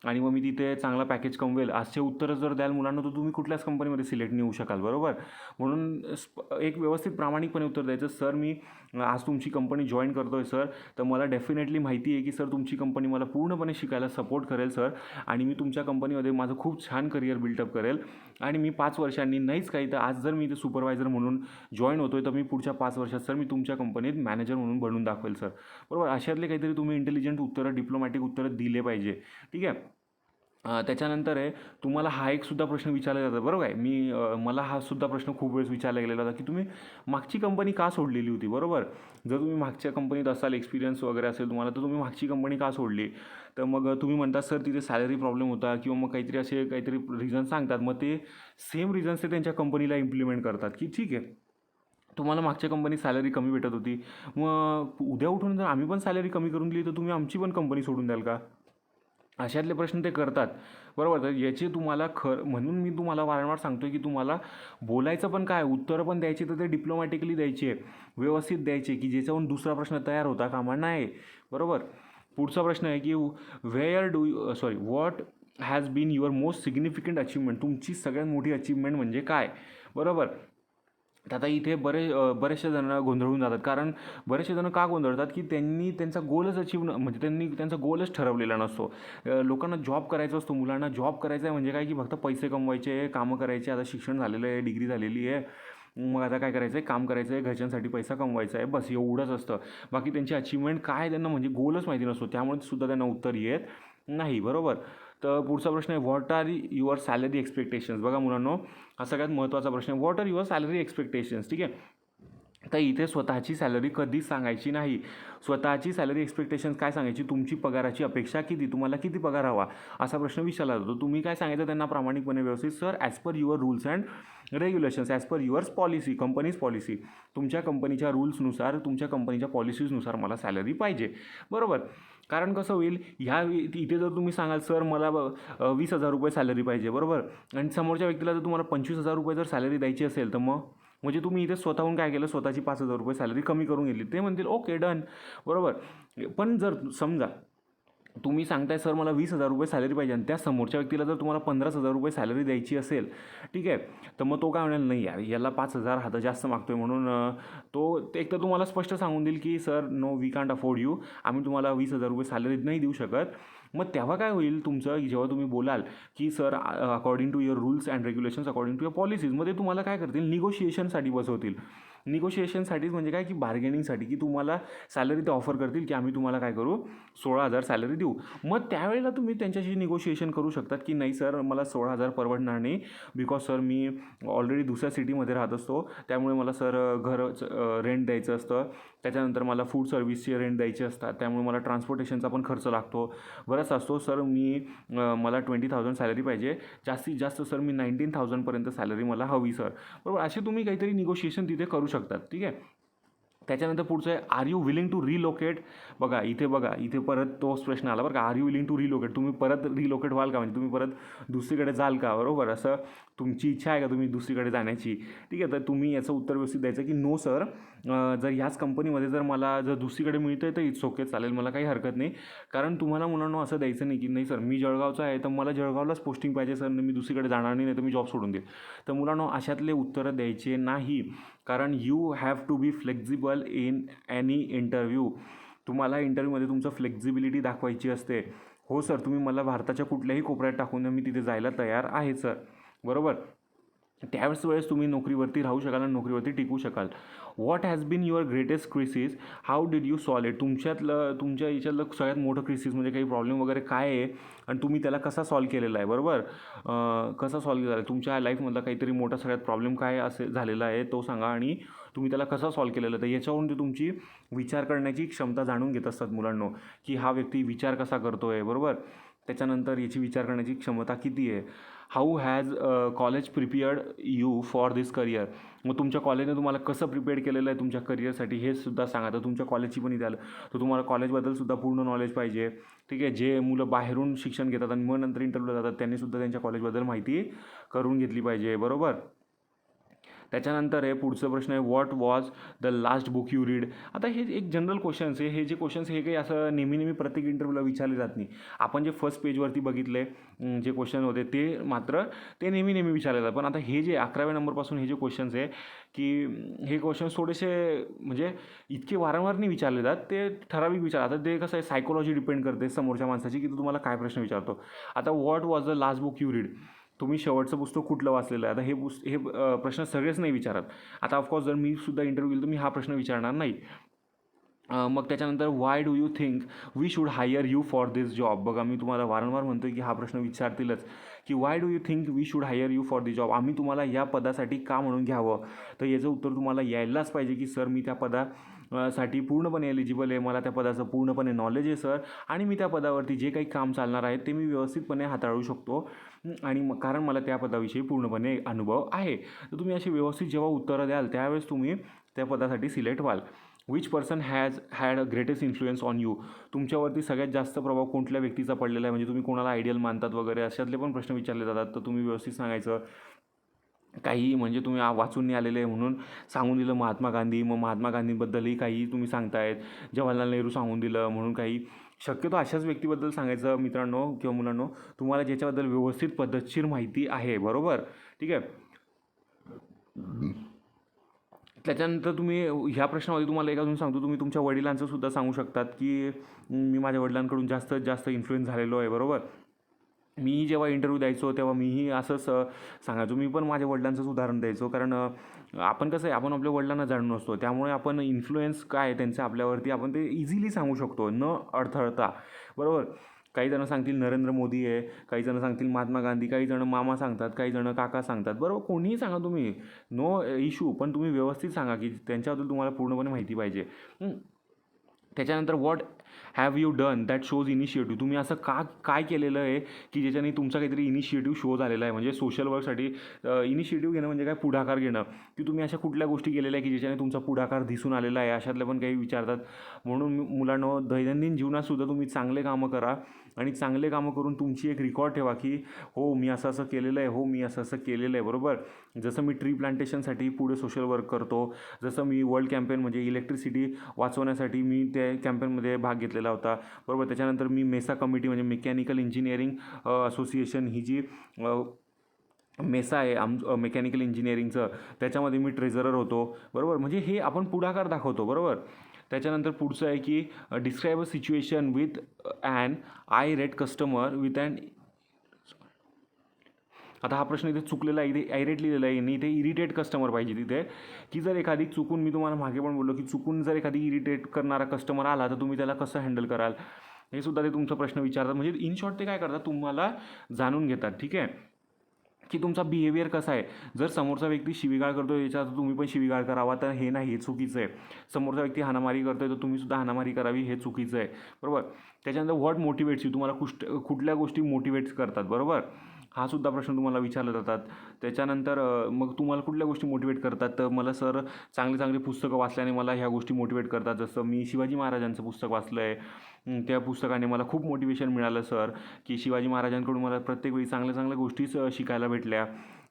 S1: आणि मग मी तिथे चांगला पॅकेज कमवेल, असे उत्तरं जर द्याल मुलांना, तर तुम्ही कुठल्याच कंपनीमध्ये सिलेक्ट नाही होऊ शकाल, बरोबर. म्हणून एक व्यवस्थित प्रामाणिकपणे उत्तर द्यायचं. सर मी आज तुमची कंपनी जॉईन करतो आहे सर, तर मला डेफिनेटली माहिती आहे की सर तुमची कंपनी मला पूर्णपणे शिकायला सपोर्ट करेल सर, आणि मी तुमच्या कंपनीमध्ये माझं खूप छान करिअर बिल्डअप करेल, आणि मी 5 वर्षांनी नाहीच काही तर आज जर मी इथे सुपरवायझर म्हणून जॉईन होतो आहे, तर मी पुढच्या 5 वर्षात सर मी तुमच्या कंपनीत मॅनेजर म्हणून बनवून दाखवेल सर, बरोबर. अशातले काहीतरी तुम्ही इंटेलिजंट उत्तरं, डिप्लोमॅटिक उत्तरं दिले पाहिजे, ठीक आहे. त्याच्यानंतर आहे, तुम्हाला हा एक सुद्धा प्रश्न विचारला जातो, बरोबर आहे. मला हा सुद्धा प्रश्न खूप वेळेस विचारला गेलेला होता की तुम्ही मागची कंपनी का सोडलेली होती, बरोबर. जर तुम्ही मागच्या कंपनीत असाल, एक्सपिरियन्स वगैरे असेल तुम्हाला, तर तुम्ही मागची कंपनी का सोडली. तर मग तुम्ही म्हणता सर तिथे सॅलरी प्रॉब्लेम होता, किंवा मग काहीतरी रिझन सांगतात, मग ते सेम रिझन्स ते त्यांच्या कंपनीला इम्प्लिमेंट करतात की ठीक आहे, तुम्हाला मागच्या कंपनीत सॅलरी कमी भेटत होती, मग उद्या उठून जर आम्ही पण सॅलरी कमी करून दिली, तर तुम्ही आमची पण कंपनी सोडून द्याल का. अशातले प्रश्न ते करतात, बरोबर. तर याचे तुम्हाला म्हणून मी तुम्हाला वारंवार सांगतो की तुम्हाला बोलायचं पण काय, उत्तरं पण द्यायची, तर ते डिप्लोमॅटिकली द्यायचे, व्यवस्थित द्यायचे, की ज्याच्याहून दुसरा प्रश्न तयार होता कामा नये, बरोबर. पुढचा प्रश्न आहे की what has been your most significant achievement, तुमची सगळ्यात मोठी अचीवमेंट म्हणजे काय, बरोबर. तर आता इथे बरेचसे जण गोंधळून जातात, कारण बरेचसे जण का गोंधळतात की त्यांनी त्यांचा गोलच म्हणजे त्यांनी त्यांचा गोलच ठरवलेला नसतो. लोकांना जॉब करायचा असतो, मुलांना जॉब करायचा आहे म्हणजे काय की फक्त पैसे कमवायचे, कामं करायचे, आता शिक्षण झालेलं आहे, डिग्री झालेली आहे, मग आता काय करायचं आहे, काम करायचं आहे, घरच्यांसाठी पैसा कमवायचा आहे, बस एवढंच असतं. बाकी त्यांची अचिव्हमेंट काय त्यांना म्हणजे गोलच माहिती नसतो, त्यामुळे सुद्धा त्यांना उत्तर येत नाही, बरोबर. तर पुढचा प्रश्न आहे, what are your salary expectations. बघा मुलांनो, हा सगळ्यात महत्त्वाचा प्रश्न आहे, what are your salary expectations, ठीक आहे. तर इथे स्वतःची सॅलरी कधीच सांगायची नाही. स्वतःची सॅलरी एक्सपेक्टेशन्स काय सांगायची, तुमची पगाराची अपेक्षा किती, तुम्हाला किती पगार हवा, असा प्रश्न विचारला जातो. तुम्ही काय सांगायचं त्यांना प्रामाणिकपणे, व्यवस्थित, sir as per your rules and regulations, as per yours policy, companies policy, तुमच्या कंपनीच्या रूल्सनुसार, तुमच्या कंपनीच्या पॉलिसीजनुसार मला सॅलरी पाहिजे, बरोबर. कारण कसं होईल, इथे जर तुम्ही सांगाल सर मला 20,000 रुपये सॅलरी पाहिजे, बरोबर, आणि समोरच्या व्यक्तीला जर तुम्हाला 25,000 रुपये जर सॅलरी द्यायची असेल, तर मग म्हणजे तुम्ही इथे स्वतःहून काय केलं, स्वतःची 5,000 रुपये सॅलरी कमी करून घेतली. ते म्हणतील ओके डन, बरोबर. पण जर समजा तुम्ही सांगताय सर मला 20,000 रुपये सॅलरी पाहिजे, आणि त्या समोरच्या व्यक्तीला जर तुम्हाला 15,000 रुपये सॅलरी द्यायची असेल, ठीक आहे, तर मग तो काय म्हणेल, नाही यार याला 5,000 हात जास्त मागतोय, म्हणून तो एक तर तुम्हाला स्पष्ट सांगून देईल की sir no we can't afford you, आम्ही तुम्हाला 20,000 रुपये सॅलरी नाही देऊ शकत. मग तेव्हा काय होईल तुमचं, जेव्हा तुम्ही बोलाल की sir according to your rules and regulations, according to your पॉलिसीजमध्ये तुम्हाला काय करतील, निगोशिएशनसाठी बसवतील. निगोशिएशनसाठीच म्हणजे काय की बार्गेनिंगसाठी, की तुम्हाला सॅलरी ते ऑफर करतील की आम्ही तुम्हाला काय करू, 16,000 सॅलरी देऊ. मग त्यावेळेला तुम्ही त्यांच्याशी निगोशिएशन करू शकतात की नाही सर मला 16,000 परवडणार नाही, बिकॉज सर मी ऑलरेडी दुसऱ्या सिटीमध्ये राहत असतो, त्यामुळे मला सर घर रेंट द्यायचं असतं, त्याच्यानंतर मला फूड सर्व्हिसचे रेंट द्यायचे असतात, त्यामुळे मला ट्रान्सपोर्टेशनचा पण खर्च लागतो, बराच असतो सर. मला 20,000 सॅलरी पाहिजे, जास्तीत जास्त सर मी 19,000पर्यंत सॅलरी मला हवी सर, बरोबर. असे तुम्ही काहीतरी निगोशिएशन तिथे करू शकतात, ठीक आहे. त्याच्यानंतर पुढचं आहे, are you willing to relocate. बघा इथे परत तोच प्रश्न आला, बरं का. Are you willing to relocate, तुम्ही परत रिलोकेट व्हाल का, म्हणजे तुम्ही परत दुसरीकडे जाल का, बरोबर. असं तुमची इच्छा आहे का तुम्ही दुसरीकडे जाण्याची, ठीक आहे. तर तुम्ही याचं उत्तर व्यवस्थित द्यायचं की नो सर, जर ह्याच कंपनीमध्ये जर मला जर दुसरीकडे मिळतं आहे तर इट्स ओके, चालेल, मला काही हरकत नाही. कारण तुम्हाला मुलांना असं द्यायचं नाही की नाही सर मी जळगावचा आहे तर मला जळगावलाच पोस्टिंग पाहिजे सर, मी दुसरीकडे जाणार नाही, तर मी जॉब सोडून देईल. तर मुलांना अशातले उत्तरं द्यायचे नाही, कारण you have to be flexible in any interview. तुम्हाला इंटरव्ह्यूमध्ये तुमचं फ्लेक्झिबिलिटी दाखवायची असते. हो सर, तुम्ही मला भारताच्या कुठल्याही कोपऱ्यात टाकून मी तिथे जायला तयार आहे सर, बरोबर. त्यावेळेस तुम्ही नोकरीवरती राहू शकाल आणि नोकरीवरती टिकू शकाल. What has been your greatest crisis, how did you solve it. तुमच्या याच्यातलं सगळ्यात मोठं क्रिसिस म्हणजे काही प्रॉब्लेम वगैरे काय आहे आणि तुम्ही त्याला कसा सॉल्व केलेला आहे, बरोबर. कसा सॉल्व केलेला आहे तुमच्या लाईफमधला काहीतरी मोठा सगळ्यात प्रॉब्लेम काय असे झालेला आहे तो सांगा, आणि तुम्ही त्याला कसा सॉल्व केलेला आहे. तर याच्यावरून ते तुमची विचार करण्याची क्षमता जाणून घेत असतात मुलांनो, की हा व्यक्ती विचार कसा करतो आहे, बरोबर. त्याच्यानंतर याची विचार करण्याची क्षमता किती आहे. How has college prepared you for this career. मग तुमच्या कॉलेजने तुम्हाला कसं प्रिपेअर केलेलं आहे तुमच्या करिअरसाठी हे सुद्धा सांगा. तर तुमच्या कॉलेजची पण इथे आलं तर तुम्हाला कॉलेजबद्दल सुद्धा पूर्ण नॉलेज पाहिजे, ठीक आहे. जे मुलं बाहेरून शिक्षण घेतात आणि मग नंतर इंटरव्ह्यूला जातात त्यांनीसुद्धा त्यांच्या कॉलेजबद्दल माहिती करून घेतली पाहिजे, बरोबर. त्याच्यानंतर आहे पुढचा प्रश्न आहे, what was the last book you read. आता हे एक जनरल क्वेश्चन्स आहे. हे जे क्वेश्चन्स हे काही असं नेहमी प्रत्येक इंटरव्ह्यूला विचारले जात नाही. आपण जे फर्स्ट पेजवरती बघितले जे क्वेश्चन होते ते मात्र ते नेहमी विचारले जातात. पण आता हे जे 11व्या नंबरपासून हे जे क्वेश्चन्स आहे की हे क्वेश्चन्स थोडेसे म्हणजे इतके वारंवार नाही विचारले जात, ते ठराविक विचार. आता ते कसं आहे, सायकोलॉजी डिपेंड करते समोरच्या माणसाची की तो तुम्हाला काय प्रश्न विचारतो. आता what was the last book you read, तुम्ही शेवटचं पुस्तक कुठलं वाचलेलं आहे. आता हे प्रश्न सगळेच नाही विचारत. आता ऑफकोर्स जर मी सुद्धा इंटरव्ह्यू दिला तर मी हा प्रश्न विचारणार नाही. मग त्याच्यानंतर why do you think we should hire you for this job. बघा, मी तुम्हाला वारंवार म्हणतो की हा प्रश्न विचारतीलच की why do you think we should hire you for this job, आम्ही तुम्हाला या पदासाठी का म्हणून घ्यावं. तर याचं उत्तर तुम्हाला यायलाच पाहिजे की सर मी त्या साठी पूर्णपणे एलिजिबल आहे, मला त्या पदाचं पूर्णपणे नॉलेज आहे सर, आणि मी त्या पदावरती जे काही काम चालणार आहे ते मी व्यवस्थितपणे हाताळू शकतो आणि कारण मला त्या पदाविषयी पूर्णपणे अनुभव आहे. तर तुम्ही अशी व्यवस्थित जेव्हा उत्तरं द्याल त्यावेळेस तुम्ही त्या पदासाठी सिलेक्ट व्हाल. Which person has had a greatest influence on you, तुमच्यावरती सगळ्यात जास्त प्रभाव कोणत्या व्यक्तीचा पडलेला आहे, म्हणजे तुम्ही कोणाला आयडियल मानतात वगैरे अशातले पण प्रश्न विचारले जातात. तर तुम्ही व्यवस्थित सांगायचं. काही म्हणजे तुम्ही वाचून नाही आलेले म्हणून सांगून दिलं महात्मा गांधी, मग महात्मा गांधींबद्दलही काही तुम्ही सांगतायत, जवाहरलाल नेहरू सांगून दिलं म्हणून काही. शक्यतो अशाच व्यक्तीबद्दल सांगायचं मित्रांनो किंवा मुलांनो, तुम्हाला ज्याच्याबद्दल व्यवस्थित पद्धतशीर माहिती आहे. बरोबर, ठीक आहे. त्याच्यानंतर तुम्ही ह्या प्रश्नामध्ये तुम्हाला एक अजून सांगतो, तुम्ही तुमच्या वडिलांचं सुद्धा सांगू शकतात की मी माझ्या वडिलांकडून जास्त इन्फ्लुएन्स झालेलो आहे. बरोबर, मीही जेव्हा इंटरव्ह्यू द्यायचो तेव्हा मीही असंच सांगायचो. मी पण माझ्या वडिलांचंच उदाहरण द्यायचो, कारण आपण कसं आहे, आपण आपल्या वडिलांना जाणून असतो, त्यामुळे आपण इन्फ्लुएन्स काय आहे त्यांचं आपल्यावरती आपण ते इझिली सांगू शकतो न अडथळता. बरोबर, काही जण सांगतील नरेंद्र मोदी आहे, काही जण सांगतील महात्मा गांधी, काही जण मामा सांगतात, काही जण काका सांगतात. बरोबर, कोणीही सांगा तुम्ही, नो इश्यू, पण तुम्ही व्यवस्थित सांगा की त्यांच्याबद्दल तुम्हाला पूर्णपणे माहिती पाहिजे. त्याच्यानंतर what have you done that shows initiative, तुम्ही असं काय केलेलं आहे की ज्याच्याने तुमचा काहीतरी इनिशिएटिव्ह शो झालेला आहे. म्हणजे सोशल वर्कसाठी इनिशिएटिव्ह घेणं म्हणजे काय, पुढाकार घेणं, की तुम्ही अशा कुठल्या गोष्टी केलेल्या आहे की ज्याच्याने तुमचा पुढाकार दिसून आलेला आहे, अशातल्या पण काही विचारतात. म्हणून मुलांनो, दैनंदिन जीवनातसुद्धा तुम्ही चांगले कामं करा आणि चांगले कामं करून तुमची एक रेकॉर्ड ठेवा की हो मी असं केलेलं आहे, हो मी असं केलेलं आहे. बरोबर, जसं मी ट्री प्लांटेशनसाठी पुढे सोशल वर्क करतो, जसं मी वर्ल्ड कॅम्पेन म्हणजे इलेक्ट्रिसिटी वाचवण्यासाठी मी त्या कॅम्पेनमध्ये भाग घेतलेला होता. बरोबर, त्याच्यानंतर मी मेसा कमिटी म्हणजे मेकॅनिकल इंजिनिअरिंग असोसिएशन, ही जी मेसा आहे मेकॅनिकल इंजिनिअरिंगचं, त्याच्यामध्ये मी ट्रेझरर होतो. बरोबर, म्हणजे हे आपण पुढाकार दाखवतो. बरोबर, त्याच्यानंतर पुढचं आहे की describe a situation with an irate customer with an. आता हा प्रश्न इथे चुकलेला आहे, इथे आयरेट लिहिलेला आहे, आणि इथे इरिटेट कस्टमर पाहिजे तिथे, की जर एखादी चुकून, मी तुम्हाला मागे पण बोललो की चुकून जर एखादी इरिटेट करणारा कस्टमर आला तर तुम्ही त्याला कसं हँडल कराल, हे सुद्धा ते तुमचा प्रश्न विचारतात. म्हणजे इन शॉर्ट ते काय करतात, तुम्हाला जाणून घेतात. ठीक आहे, की तुमचा बिहेवियर कसा आहे. जर समोरचा व्यक्ती शिवीगाळ करतो याच्यात तुम्ही पण शिवीगाळ करावा, तर हे नाही, हे चुकीचं आहे. समोरचा व्यक्ती हाणामारी करतोय तर तुम्ही सुद्धा हाणामारी करावी, हे चुकीचं आहे. बरोबर, त्याच्यानंतर व्हॉट मोटिवेट्स यू, तुम्हाला कुठल्या गोष्टी मोटिवेट्स करतात. बरोबर, हा सुद्धा प्रश्न तुम्हाला विचारले जातात. त्याच्यानंतर मग तुम्हाला कुठल्या गोष्टी मोटिवेट करतात, तर मला सर चांगली पुस्तकं वाचल्याने मला ह्या गोष्टी मोटिवेट करतात. जसं मी शिवाजी महाराजांचं पुस्तक वाचलं आहे, त्या पुस्तकाने मला खूप मोटिवेशन मिळालं सर, की शिवाजी महाराजांकडून मला प्रत्येक वेळी चांगल्या गोष्टीच शिकायला भेटल्या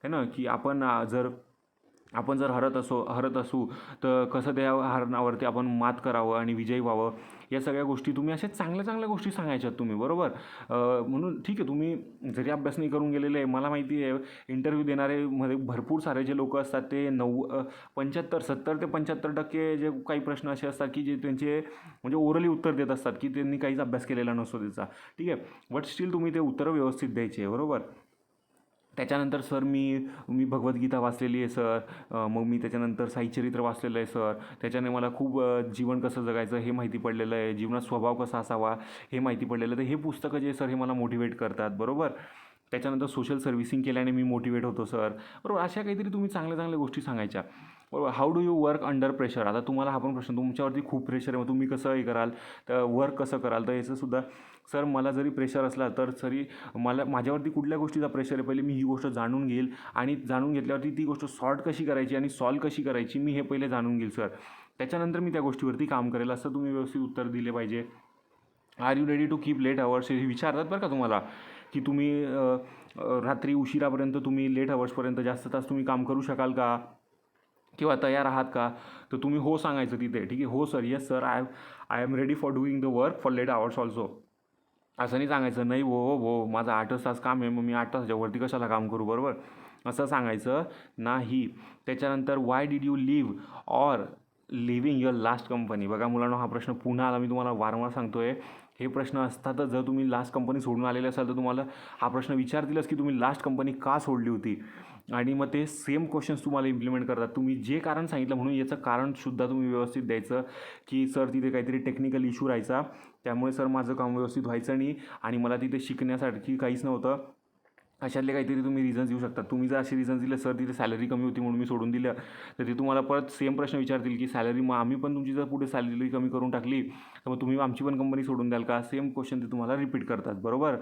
S1: है ना, की आपण जर हरत असू तर कसं त्या हरणावरती आपण मात करावं आणि विजयी व्हावं. या सगळ्या गोष्टी तुम्ही अशा चांगल्या गोष्टी सांगायच्यात तुम्ही. बरोबर, म्हणून ठीक आहे, तुम्ही जरी अभ्यास नाही करून गेलेले आहे, मला माहिती आहे इंटरव्ह्यू देणारे मध्ये भरपूर सारे जे लोक असतात ते 70 ते 75% जे काही प्रश्न असे असतात की जे त्यांचे म्हणजे ओरली उत्तर देत असतात की त्यांनी काहीच अभ्यास केलेला नसतो त्याचा. ठीक आहे, बट स्टील तुम्ही ते उत्तरं व्यवस्थित द्यायचे. बरोबर, त्याच्यानंतर सर मी भगवद्गीता वाचलेली आहे सर, मग मी त्याच्यानंतर साईचरित्र वाचलेलं आहे सर, त्याच्याने मला खूप जीवन कसं जगायचं हे माहिती पडलेलं आहे, जीवनात स्वभाव कसा असावा हे माहिती पडलेलं आहे. तर हे पुस्तकं जे सर हे मला मोटिवेट करतात. बरोबर, त्याच्यानंतर सोशल सर्व्हिसिंग केल्याने मी मोटिवेट होतो सर. बरोबर, अशा काहीतरी तुम्ही चांगल्या गोष्टी सांगायच्या. बरोबर, how do you work under pressure, आता तुम्हाला हा पण प्रश्न, तुमच्यावरती खूप प्रेशर आहे, मग तुम्ही कसं हे कराल, तर वर्क कसं कराल. तर याचंसुद्धा सर मला जरी प्रेशर असला तर माझ्यावरती कुठल्या गोष्टीचा प्रेशर आहे पहिले मी ही गोष्ट जाणून घेईल, आणि जाणून घेतल्यावरती ती गोष्ट सॉर्ट कशी करायची आणि सॉल्व कशी करायची मी हे पहिले जाणून घेईल सर, त्याच्यानंतर मी त्या गोष्टीवरती काम करेल. असं तुम्ही व्यवस्थित उत्तर दिले पाहिजे. Are you ready to keep late hours, हे विचारतात बरं का तुम्हाला, की तुम्ही रात्री उशिरापर्यंत तुम्ही लेट अवर्सपर्यंत जास्त तास तुम्ही काम करू शकाल का. किंवा तयार आहात का, तर तुम्ही हो सांगायचं तिथे. ठीक आहे, हो sir, yes sir, I am ready for doing the work for late hours also. असं नाही सांगायचं नाही हो माझं 8च तास काम आहे, मग मी 8 तासाच्या वरती कशाला काम करू, बरोबर. असं सांगायचं नाही. त्याच्यानंतर why did you leave or leaving your last company. बघा मुलांनो, हा प्रश्न पुन्हा आला, मी तुम्हाला वारंवार सांगतोय. हे प्रश्न असतातच. जर तुम्ही लास्ट कंपनी सोडून आलेले असाल तर तुम्हाला हा प्रश्न विचारतीलच की तुम्ही लास्ट कंपनी का सोडली होती. आणि मग ते सेम क्वेश्चन्स तुम्हाला इम्प्लिमेंट करतात. तुम्ही जे कारण सांगितलं म्हणून याचं कारणसुद्धा तुम्ही व्यवस्थित द्यायचं की सर तिथे काहीतरी टेक्निकल इश्यू राहायचा, त्यामुळे सर माझं काम व्यवस्थित व्हायचं नाही आणि मला तिथे शिकण्यासाठी काहीच नव्हतं. अशातले काहीतरी तुम्ही रिझन्स देऊ शकता. तुम्ही जर असे रिझन्स दिले, सर तिथे सॅलरी कमी होती म्हणून मी सोडून दिलं, तर ते तुम्हाला परत सेम प्रश्न विचारतील की सॅलरी, मग आम्ही पण तुमची जर पुढे सॅलरी कमी करून टाकली तर मग तुम्ही आमची पण कंपनी सोडून द्याल का. सेम क्वेश्चन ते तुम्हाला रिपीट करतात, बरोबर.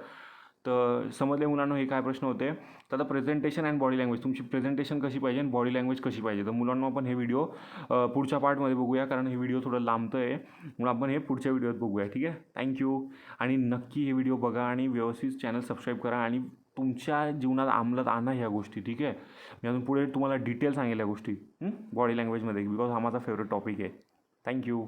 S1: तर समजले मुलांना हे काय प्रश्न होते. तर आता प्रेझेंटेशन अँड बॉडी लँग्वेज, तुमची प्रेझेंटेशन कशी पाहिजे आणि बॉडी लँग्वेज कशी पाहिजे. तर मुलांना आपण हे व्हिडिओ पुढच्या पार्टमध्ये बघूया, कारण हे व्हिडिओ थोडं लांबतं आहे, म्हणून आपण हे पुढच्या व्हिडिओत बघूया. ठीक आहे, थँक्यू. आणि नक्की हे व्हिडिओ बघा आणि व्यवस्थित चॅनल सबस्क्राईब करा आणि तुमच्या जीवनात अंमलात आणा ह्या गोष्टी. ठीक आहे, मी अजून पुढे तुम्हाला डिटेल सांगेल या गोष्टी बॉडी लँग्वेजमध्ये, बिकॉज हा माझा फेवरेट टॉपिक आहे. थँक्यू.